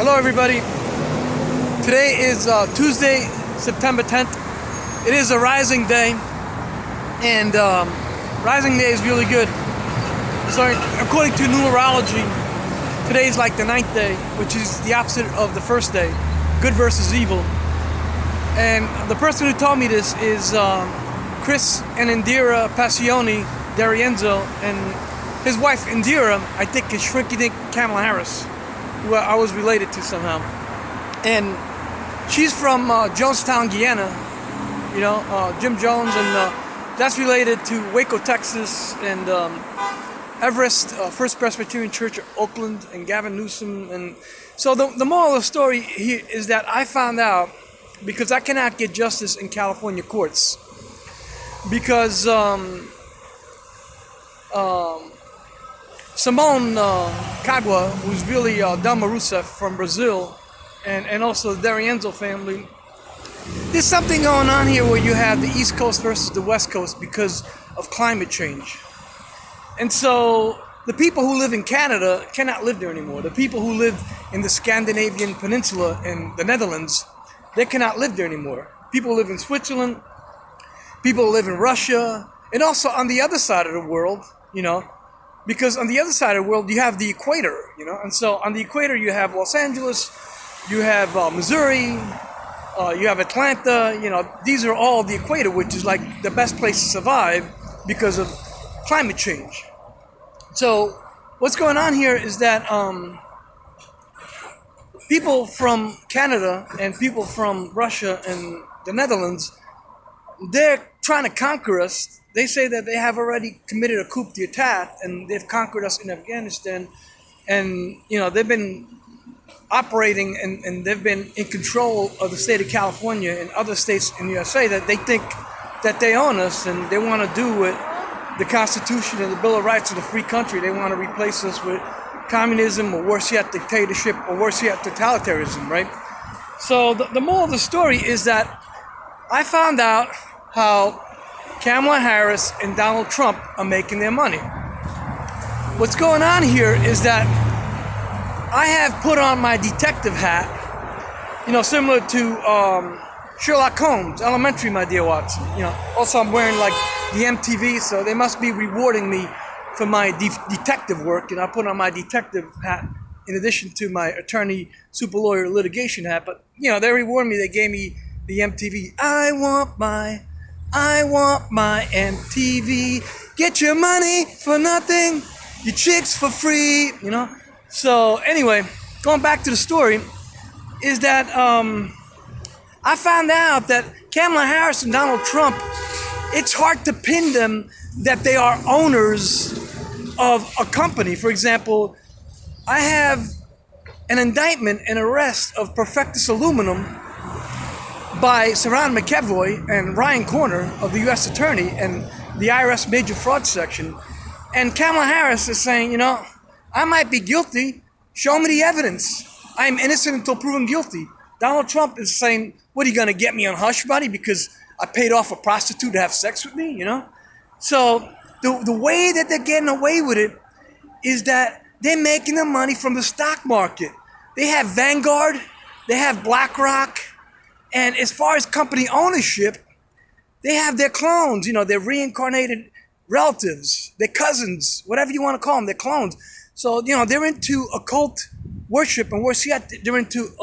Hello everybody. Today is Tuesday, September 10th. It is a rising day, and rising day is really good. So according to numerology, today is like the 9th day, which is the opposite of the first day, good versus evil. And the person who told me this is Chris and Indira Passioni D'Arienzo, and his wife Indira, I think, is shrinky-dink Kamala Harris, who I was related to somehow. And she's from Jonestown, Guyana, you know, Jim Jones, and that's related to Waco, Texas, and Everest, First Presbyterian Church of Oakland, and Gavin Newsom. And so the moral of the story here is that I found out, because I cannot get justice in California courts, because Simone Cagua, who's really Dalma Rousseff from Brazil, and also the D'Arienzo family, there's something going on here where you have the East Coast versus the West Coast because of climate change. And so the people who live in Canada cannot live there anymore. The people who live in the Scandinavian Peninsula in the Netherlands, they cannot live there anymore. People live in Switzerland, people live in Russia, and also on the other side of the world, you know, because on the other side of the world you have the equator, you know, and so on the equator you have Los Angeles, you have Missouri, you have Atlanta, you know, these are all the equator, which is like the best place to survive because of climate change. So what's going on here is that people from Canada and people from Russia and the Netherlands, they're trying to conquer us. They say that they have already committed a coup d'etat and they've conquered us in Afghanistan, and you know, they've been operating and they've been in control of the state of California and other states in the USA that they think that they own us, and they want to do with the Constitution and the Bill of Rights of the free country. They want to replace us with communism, or worse yet, dictatorship, or worse yet, totalitarianism, right? So the moral of the story is that I found out how Kamala Harris and Donald Trump are making their money. What's going on here is that I have put on my detective hat, you know, similar to Sherlock Holmes, Elementary, my dear Watson. You know, also I'm wearing like the MTV, so they must be rewarding me for my detective work, and I put on my detective hat in addition to my attorney, super lawyer, litigation hat. But you know, they reward me. They gave me the MTV. I want my MTV. Get your money for nothing, your chicks for free, you know. So anyway, going back to the story, is that I found out that Kamala Harris and Donald Trump, it's hard to pin them that they are owners of a company. For example, I have an indictment and arrest of Perfectus Aluminum by Saran McEvoy and Ryan Corner of the U.S. Attorney and the IRS Major Fraud Section. And Kamala Harris is saying, you know, I might be guilty. Show me the evidence. I am innocent until proven guilty. Donald Trump is saying, what, are you going to get me on hush money because I paid off a prostitute to have sex with me, you know? So the way that they're getting away with it is that they're making the money from the stock market. They have Vanguard, they have Blackrock, and as far as company ownership, they have their clones, you know, their reincarnated relatives, their cousins, whatever you want to call them, their clones. So, you know, they're into occult worship, and worse yet, they're into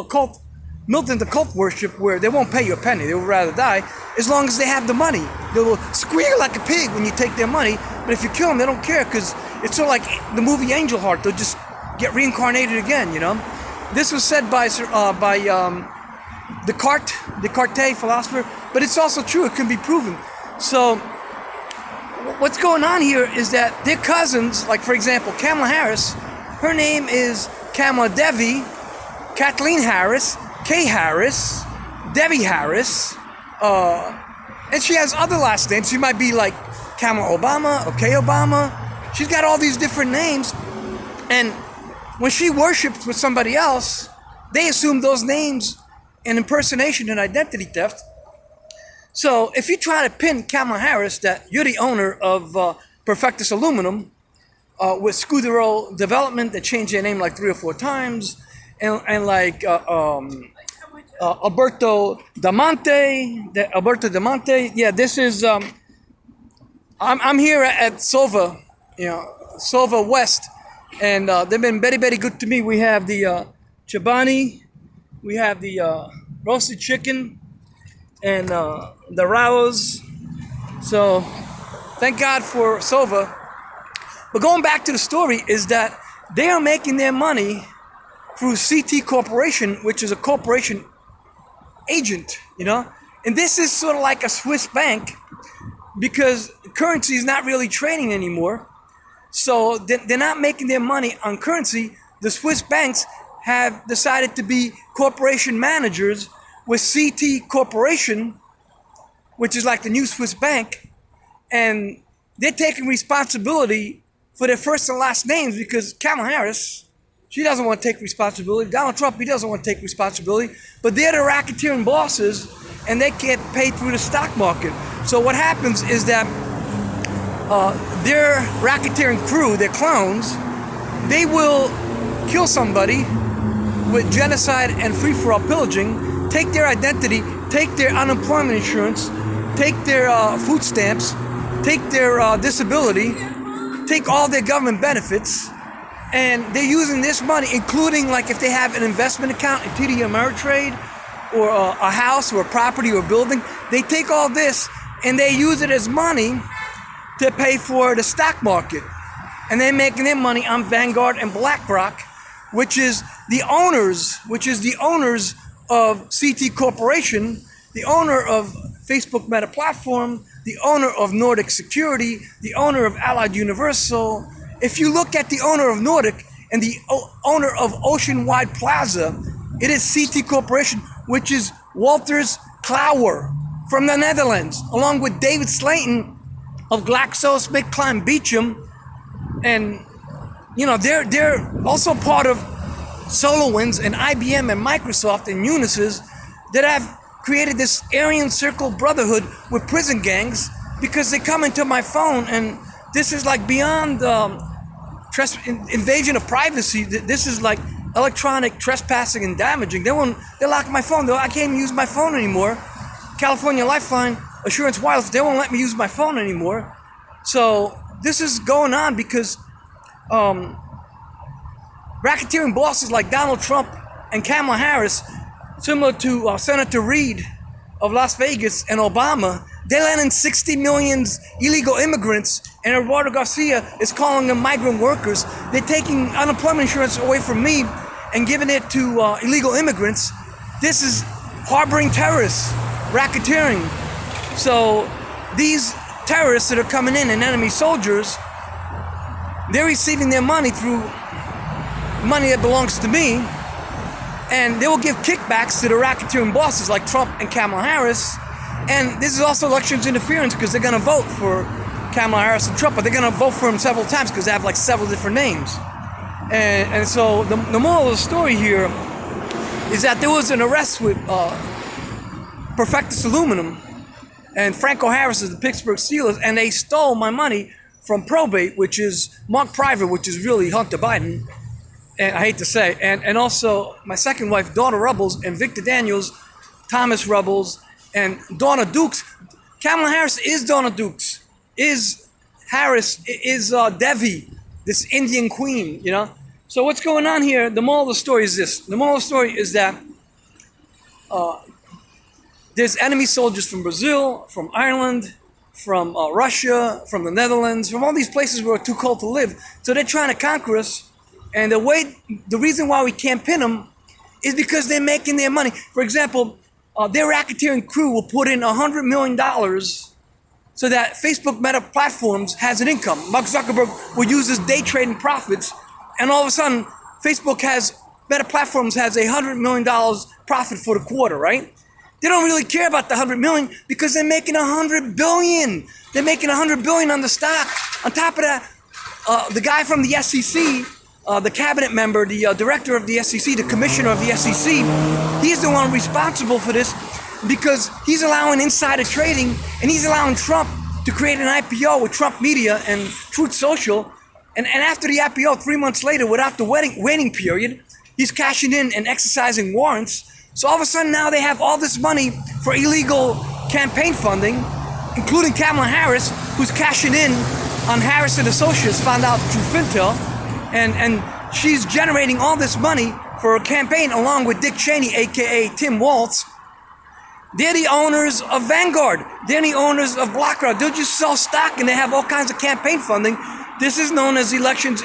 militant occult worship where they won't pay you a penny. They would rather die as long as they have the money. They will squeal like a pig when you take their money, but if you kill them, they don't care, because it's sort of like the movie Angel Heart. They'll just get reincarnated again, you know. This was said by Descartes, philosopher, but it's also true. It can be proven. So what's going on here is that their cousins, like for example, Kamala Harris, her name is Kamala Devi, Kathleen Harris, Kay Harris, Debbie Harris, and she has other last names. She might be like Kamala Obama or Kay Obama. She's got all these different names, and when she worships with somebody else, they assume those names and impersonation and identity theft. So if you try to pin Kamala Harris that you're the owner of Perfectus Aluminum with Scudero Development that changed their name like 3 or 4 times, and like Alberto Damonte. Yeah, this is I'm here at Sova, Sova West, and they've been very, very good to me. We have the Chobani, we have the roasted chicken, and the Raos. So thank God for Sova. But going back to the story is that they are making their money through CT Corporation, which is a corporation agent, and this is sort of like a Swiss bank because currency is not really trading anymore. So they're not making their money on currency. The Swiss banks have decided to be corporation managers with CT Corporation, which is like the new Swiss bank, and they're taking responsibility for their first and last names because Kamala Harris, she doesn't want to take responsibility. Donald Trump, he doesn't want to take responsibility. But they're the racketeering bosses, and they get paid through the stock market. So what happens is that their racketeering crew, their clones, they will kill somebody with genocide and free-for-all pillaging, take their identity, take their unemployment insurance, take their food stamps, take their disability, take all their government benefits, and they're using this money, including like if they have an investment account in TD Ameritrade or a house or a property or a building, they take all this and they use it as money to pay for the stock market. And they're making their money on Vanguard and Blackrock, which is the owners of CT Corporation, the owner of Facebook Meta Platform, the owner of Nordic Security, the owner of Allied Universal. If you look at the owner of Nordic and the owner of Oceanwide Plaza, it is CT Corporation, which is Wolters Klower from the Netherlands, along with David Slayton of GlaxoSmithKline Beecham. And, they're also part of SolarWinds and IBM and Microsoft and Unisys that have created this Aryan Circle brotherhood with prison gangs because they come into my phone, and this is like beyond invasion of privacy. This is like electronic trespassing and damaging. They lock my phone. I can't even use my phone anymore. California Lifeline, Assurance Wireless, they won't let me use my phone anymore. So this is going on because racketeering bosses like Donald Trump and Kamala Harris, similar to Senator Reid of Las Vegas and Obama, they let in 60 million illegal immigrants, and Eduardo Garcia is calling them migrant workers. They're taking unemployment insurance away from me and giving it to illegal immigrants. This is harboring terrorists, racketeering. So these terrorists that are coming in and enemy soldiers, they're receiving their money through money that belongs to me, and they will give kickbacks to the racketeering bosses like Trump and Kamala Harris. And this is also elections interference because they're going to vote for Kamala Harris and Trump, but they're going to vote for him several times because they have like several different names. And so the moral of the story here is that there was an arrest with Perfectus Aluminum and Franco Harris is the Pittsburgh Steelers, and they stole my money from Probate, which is Mark Private, which is really Hunter Biden. And I hate to say, and also my second wife, Donna Rubbles, and Victor Daniels, Thomas Rubbles, and Donna Dukes. Kamala Harris is Donna Dukes, is Harris, is Devi, this Indian queen, So what's going on here? The moral of the story is this. The moral of the story is that there's enemy soldiers from Brazil, from Ireland, from Russia, from the Netherlands, from all these places where it's too cold to live. So they're trying to conquer us. And the reason why we can't pin them is because they're making their money. For example, their racketeering crew will put in $100 million so that Facebook Meta Platforms has an income. Mark Zuckerberg will use his day trading profits, and all of a sudden, Meta Platforms has $100 million profit for the quarter, right? They don't really care about the 100 million because they're making 100 billion. They're making 100 billion on the stock. On top of that, the guy from the SEC, the cabinet member, the director of the SEC, the commissioner of the SEC, he's the one responsible for this because he's allowing insider trading, and he's allowing Trump to create an IPO with Trump Media and Truth Social. And after the IPO, 3 months later, without the waiting period, he's cashing in and exercising warrants. So all of a sudden now they have all this money for illegal campaign funding, including Kamala Harris, who's cashing in on Harris and Associates, found out through Fintel, and she's generating all this money for a campaign along with Dick Cheney, aka Tim Walz. They're the owners of Vanguard. They're the owners of Blackrock. They'll just sell stock and they have all kinds of campaign funding. This is known as elections